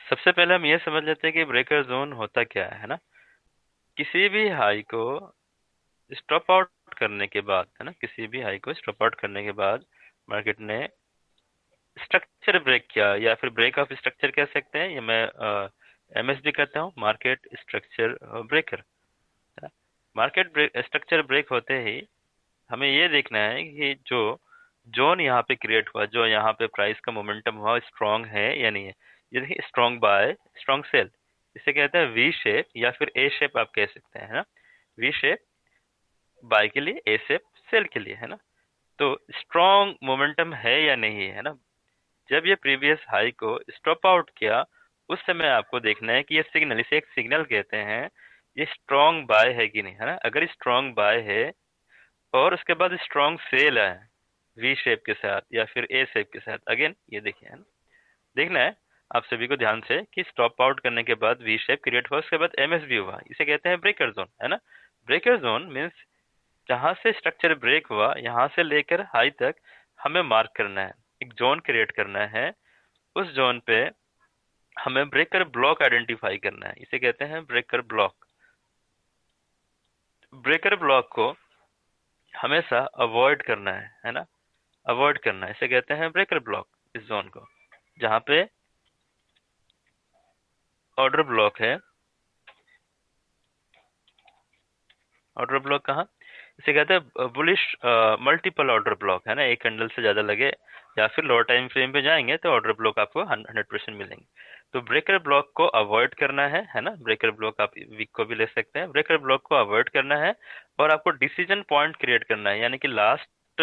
सबसे पहले हम ये समझ लेते हैं कि ब्रेकर जोन होता क्या है ना। किसी भी हाई को स्टॉप आउट करने के बाद, है ना, किसी भी हाई को स्टॉप आउट करने के बाद मार्केट ने स्ट्रक्चर ब्रेक किया, या फिर ब्रेक ऑफ स्ट्रक्चर कह सकते हैं, या मैं एमएसबी कहता हूँ, market structure breaker. Market structure break होते ही हमें ये देखना है कि जो जोन यहाँ पे क्रिएट हुआ, जो यहाँ पे प्राइस का मोमेंटम हुआ, स्ट्रांग है या नहीं है। ये देखिए, स्ट्रांग बाय, स्ट्रांग सेल, इसे कहते हैं वी शेप या फिर ए शेप आप कह सकते हैं, है ना। वी शेप बाय के लिए, ए शेप सेल के लिए, है ना। तो स्ट्रांग मोमेंटम है या नहीं है ना। जब ये प्रीवियस हाई को स्टॉप आउट किया, उस समय आपको देखना है कि ये सिग्नल, इसे एक सिग्नल कहते हैं, ये स्ट्रांग बाय है कि नहीं, है ना। अगर स्ट्रांग बाय है और उसके बाद स्ट्रांग सेल है वी शेप के साथ या फिर ए शेप के साथ, अगेन ये देखिए, है ना। देखना है आप सभी को ध्यान से कि स्टॉप आउट करने के बाद वी शेप क्रिएट हुआ, उसके बाद एमएसबी हुआ, इसे कहते हैं ब्रेकर जोन, है ना। ब्रेकर जोन मीन्स जहां से स्ट्रक्चर ब्रेक हुआ, यहाँ से लेकर हाई तक हमें मार्क करना है, एक जोन क्रिएट करना है। उस जोन पे हमें ब्रेकर ब्लॉक आइडेंटिफाई करना है, इसे कहते हैं ब्रेकर ब्लॉक। ब्रेकर ब्लॉक को हमेशा अवॉइड करना है ना। अवॉइड करना है, इसे कहते हैं ब्रेकर ब्लॉक, इस जोन को, जहाँ पे ऑर्डर ब्लॉक है। ऑर्डर ब्लॉक कहाँ, इसे कहते हैं बुलिश मल्टीपल ऑर्डर ब्लॉक, है ना। एक कैंडल से ज्यादा लगे या फिर लोअर टाइम फ्रेम पे जाएंगे तो ऑर्डर ब्लॉक आपको 100% मिलेंगे। तो ब्रेकर ब्लॉक को अवॉइड करना है ना। ब्रेकर ब्लॉक आप वीक को भी ले सकते हैं, ब्रेकर ब्लॉक को अवॉइड करना है। और आपको डिसीजन पॉइंट क्रिएट करना है, यानी कि लास्ट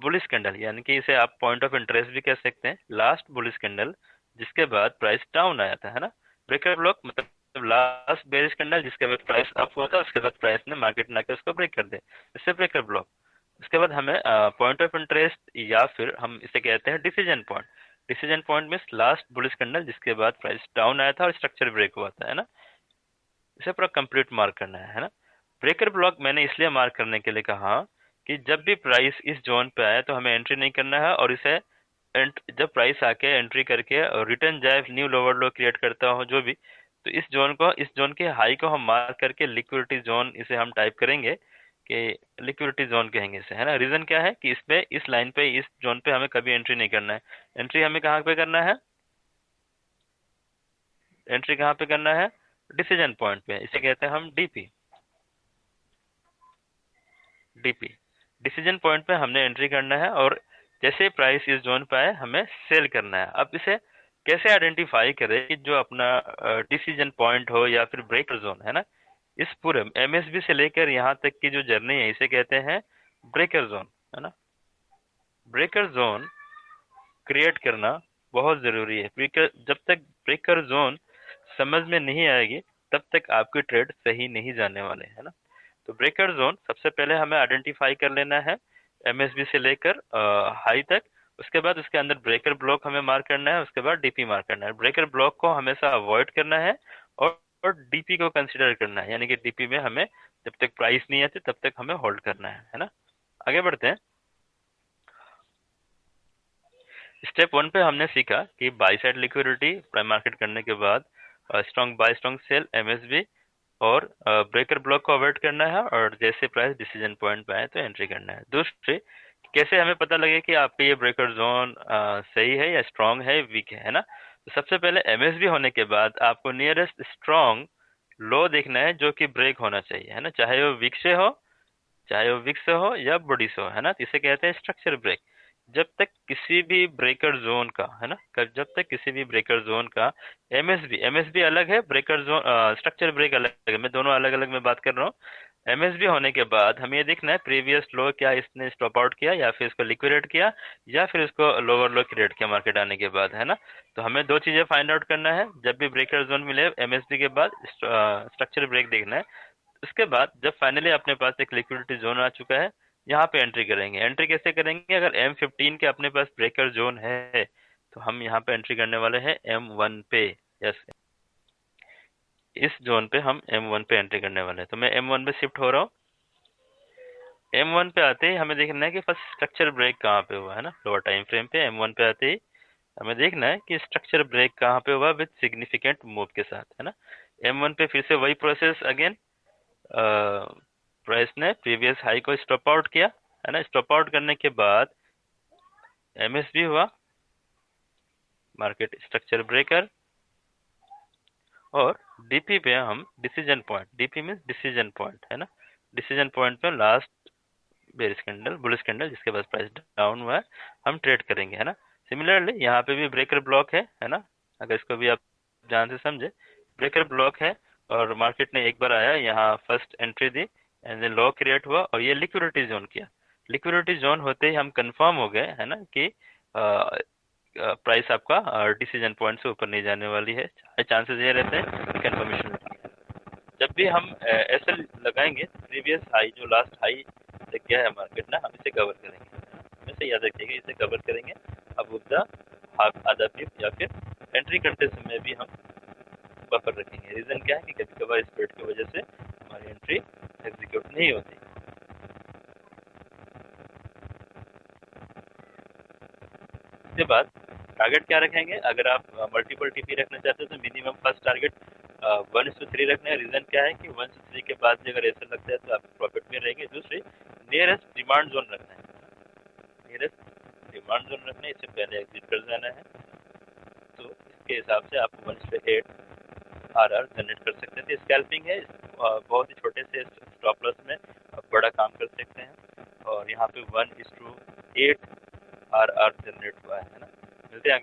बुलिश कैंडल, यानी कि इसे आप पॉइंट ऑफ इंटरेस्ट भी कह सकते हैं, लास्ट बुलिश कैंडल जिसके बाद प्राइस डाउन आया था, है ना। ब्रेकर ब्लॉक मतलब लास्ट बेरिश कैंडल जिसके बाद प्राइस अप हुआ था, उसके बाद प्राइस ने मार्केट में आकर उसको ब्रेक कर दे, इससे ब्रेकर ब्लॉक। उसके बाद हमें पॉइंट ऑफ इंटरेस्ट या फिर हम इसे कहते हैं decision point. Decision point means last bullish candle जिसके बाद प्राइस डाउन आया था और स्ट्रक्चर ब्रेक हुआ था, है ना। इसे पूरा कंप्लीट मार्क करना है ना। ब्रेकर ब्लॉक मैंने इसलिए मार्क करने के लिए कहा कि जब भी प्राइस इस जोन पे आए तो हमें एंट्री नहीं करना है, और इसे जब प्राइस आके एंट्री करके और रिटर्न जाए, न्यू लोअर लो क्रिएट करता हो जो भी, तो इस जोन को, इस जोन के हाई को हम मार्क करके लिक्विडिटी जोन इसे हम टाइप करेंगे कि लिक्विडिटी जोन कहेंगे इसे, है ना। रीजन क्या है कि इस पे, इस लाइन पे, इस जोन पे हमें कभी एंट्री नहीं करना है। एंट्री हमें कहाँ पे करना है, एंट्री कहाँ पे करना है, डिसीजन पॉइंट पे, इसे कहते हैं हम डीपी। डीपी, डिसीजन पॉइंट पे हमने एंट्री करना है, और जैसे प्राइस इस जोन पे आए हमें सेल करना है। अब इसे कैसे आइडेंटिफाई करें कि जो अपना डिसीजन पॉइंट हो या फिर ब्रेकर जोन, है ना। इस पूरे एमएसबी से लेकर यहाँ तक की जो जर्नी है, इसे कहते हैं ब्रेकर जोन, है ना। ब्रेकर जोन क्रिएट करना बहुत जरूरी है। ब्रेकर, जब तक ब्रेकर जोन समझ में नहीं आएगी तब तक आपके ट्रेड सही नहीं जाने वाले, है ना। तो ब्रेकर जोन सबसे पहले हमें आइडेंटिफाई कर लेना है, एमएसबी से लेकर हाई तक। उसके बाद उसके अंदर ब्रेकर ब्लॉक हमें मार्क करना है, उसके बाद डीपी मार्क करना है। ब्रेकर ब्लॉक को हमेशा अवॉइड करना है, और डीपी को कंसिडर करना है, यानी कि डीपी में हमें जब तक प्राइस नहीं आती तब तक हमें होल्ड करना है ना। आगे बढ़ते हैं। स्टेप वन पे हमने सीखा कि by side liquidity prime market करने के बाद strong bye, strong cell, MSB, और ब्रेकर ब्लॉक को अवॉइड करना है, और जैसे प्राइस डिसीजन पॉइंट पे आए तो एंट्री करना है। दूसरे, कैसे हमें पता लगे कि आपका ये ब्रेकर जोन सही है या स्ट्रांग है, वीक है ना। तो सबसे पहले एमएसबी होने के बाद आपको नियरेस्ट स्ट्रांग लो देखना है जो कि ब्रेक होना चाहिए, है ना। चाहे वो वीक से हो, चाहे वो विक्स हो या बॉडी से हो, है ना। तो इसे कहते हैं स्ट्रक्चर ब्रेक। जब तक किसी भी ब्रेकर जोन का, है ना, जब तक किसी भी ब्रेकर जोन का, एमएसबी, एमएसबी अलग है, ब्रेकर जोन स्ट्रक्चर ब्रेक अलग है, मैं दोनों अलग अलग में बात कर रहा हूँ। एमएसबी होने के बाद हमें ये देखना है प्रीवियस लो क्या इसने स्टॉप आउट किया, या फिर इसको लिक्विडेट किया, या फिर इसको लोअर लो क्रिएट किया मार्केट आने के बाद, है ना। तो हमें दो चीजें फाइंड आउट करना है जब भी ब्रेकर जोन मिले एमएसबी के बाद, स्ट्रक्चर ब्रेक देखना है। उसके बाद जब फाइनली अपने पास एक लिक्विडिटी जोन आ चुका है, यहाँ पे एंट्री करेंगे। एंट्री कैसे करेंगे, अगर M15 के अपने पास ब्रेकर जोन है तो हम यहाँ पे एंट्री करने वाले हैं M1 पे। यस, इस जोन पे हम M1 पे एंट्री करने वाले हैं, तो मैं M1 पे शिफ्ट हो रहा हूँ। M1 पे आते ही हमें देखना है कि फर्स्ट स्ट्रक्चर ब्रेक कहाँ पे हुआ, है ना। लोअर टाइम फ्रेम पे M1 पे आते ही हमें देखना है कि स्ट्रक्चर ब्रेक कहाँ पे हुआ विद सिग्निफिकेंट मूव के साथ, है ना। M1 पे फिर से वही प्रोसेस अगेन, प्राइस ने प्रीवियस हाई को स्टॉप आउट किया, है ना। स्टॉप आउट करने के बाद MS भी हुआ, मार्केट स्ट्रक्चर ब्रेकर, और DP पे हम decision point, DP means decision point, है ना। डिसीजन पॉइंट पे last bearish candle, bullish candle जिसके बाद प्राइस डाउन हुआ है, हम ट्रेड करेंगे, है ना। सिमिलरली यहाँ पे भी ब्रेकर ब्लॉक है ना। अगर इसको भी आप ध्यान से समझे, ब्रेकर ब्लॉक है और मार्केट ने एक बार आया यहाँ फर्स्ट एंट्री दी एंड देन लो क्रिएट हुआ और ये लिक्विडिटी जोन किया। लिक्विडिटी जोन होते ही हम कंफर्म हो गए, है ना, कि प्राइस आपका डिसीजन पॉइंट से ऊपर नहीं जाने वाली है। चांसेस ये रहते हैं कंफर्मेशन। जब भी हम एसएल लगाएंगे, प्रीवियस हाई जो लास्ट हाई तक गया है मार्केट ना, हम इसे कवर करेंगे, हमेशा याद रखिएगा, इसे कवर करेंगे। अब उपदा हाफ आधा पिप या फिर एंट्री करते समय भी हम बफर रखेंगे। रीजन क्या है कि कभी कभार स्प्रेड की वजह से हमारी एंट्री एग्जीक्यूट नहीं होती। इसके बाद टारगेट क्या रखेंगे, अगर आप मल्टीपल टीपी रखना चाहते हो तो मिनिमम फर्स्ट टारगेट 1:3 रखना है। रीजन क्या है कि 1:3 के बाद भी अगर ऐसा लगता है तो आप प्रॉफिट में रहेंगे। दूसरी, नियरेस्ट डिमांड जोन रखना है, नियरेस्ट डिमांड जोन रखना है, इससे पहले एग्जिट कर जाना है। तो इसके हिसाब से आप 1:8 RR जनरेट कर सकते हैं। स्कैल्पिंग है, बहुत ही छोटे से स्टॉप लॉस में आप बड़ा काम कर सकते हैं। और यहाँ पे 1:8 RR जनरेट हुआ है ना। मिलते हैं